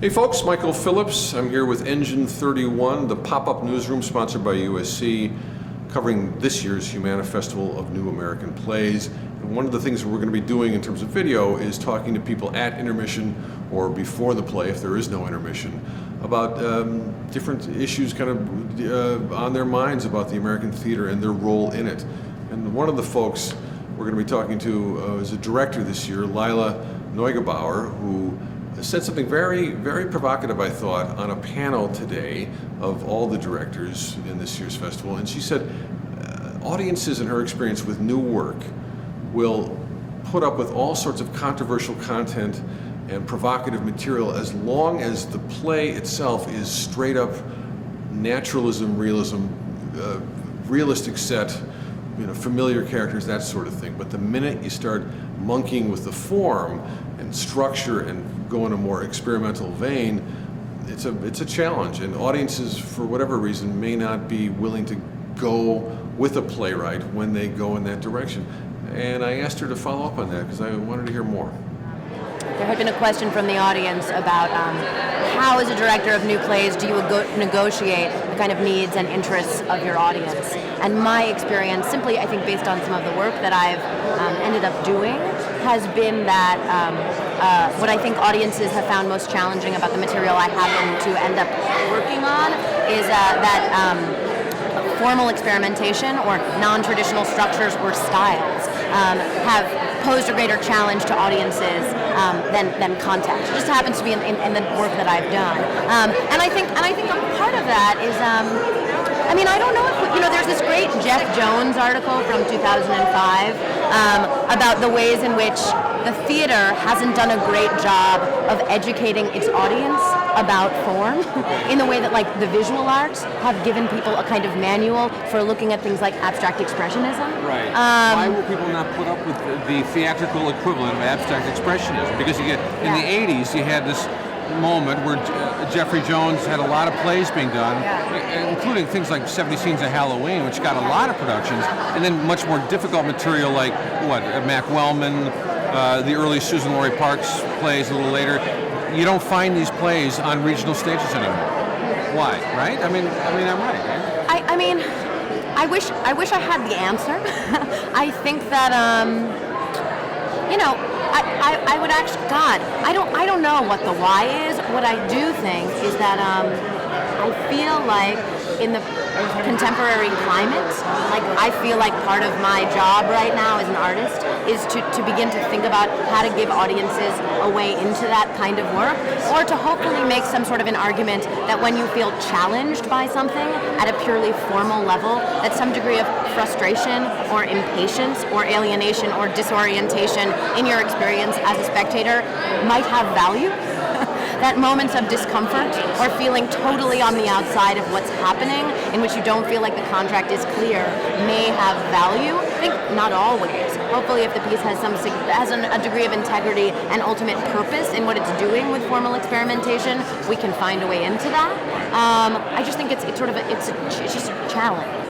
Hey folks, Michael Phillips. I'm here with Engine 31, the pop-up newsroom sponsored by USC, covering this year's Humana Festival of New American Plays. And one of the things that we're going to be doing in terms of video is talking to people at intermission or before the play, if there is no intermission, about different issues kind of on their minds about the American theater and their role in it. And one of the folks we're going to be talking to is a director this year, Lila Neugebauer, who said something very, very provocative, I thought, on a panel today of all the directors in this year's festival. And she said audiences, in her experience with new work, will put up with all sorts of controversial content and provocative material as long as the play itself is straight up naturalism, realism, realistic set, familiar characters, that sort of thing. But the minute you start monkeying with the form and structure and go in a more experimental vein, it's a challenge. And audiences, for whatever reason, may not be willing to go with a playwright when they go in that direction. And I asked her to follow up on that because I wanted to hear more. There had been a question from the audience about how, as a director of new plays, do you negotiate the kind of needs and interests of your audience? And my experience, simply I think based on some of the work that I've ended up doing, has been that what I think audiences have found most challenging about the material I happen to end up working on is that formal experimentation or non-traditional structures or styles have posed a greater challenge to audiences than content. It just happens to be in the work that I've done, and I think a part of that is, I don't know if there's this great Jeff Jones article from 2005 about the ways in which the theater hasn't done a great job of educating its audience about form in the way that the visual arts have given people a kind of manual for looking at things like abstract expressionism. Right. Why will people not put up with the theatrical equivalent of abstract expressionism? Because in the 80s, you had this moment where Jeffrey Jones had a lot of plays being done, including things like 70 Scenes of Halloween, which got a lot of productions, and then much more difficult material like Mac Wellman, the early Susan Laurie Parks plays a little later. You don't find these plays on regional stages anymore. Why? Right? I'm right. Right? I wish I had the answer. I think that I would actually, I don't know what the why is. What I do think is that I feel like in the contemporary climate, I feel like part of my job right now as an artist is to begin to think about how to give audiences a way into that kind of work, or to hopefully make some sort of an argument that when you feel challenged by something at a purely formal level, that some degree of frustration or impatience or alienation or disorientation in your experience as a spectator might have value. That moments of discomfort or feeling totally on the outside of what's happening, in which you don't feel like the contract is clear, may have value. I think not always. Hopefully, if the piece has a degree of integrity and ultimate purpose in what it's doing with formal experimentation, we can find a way into that. I just think it's just a challenge.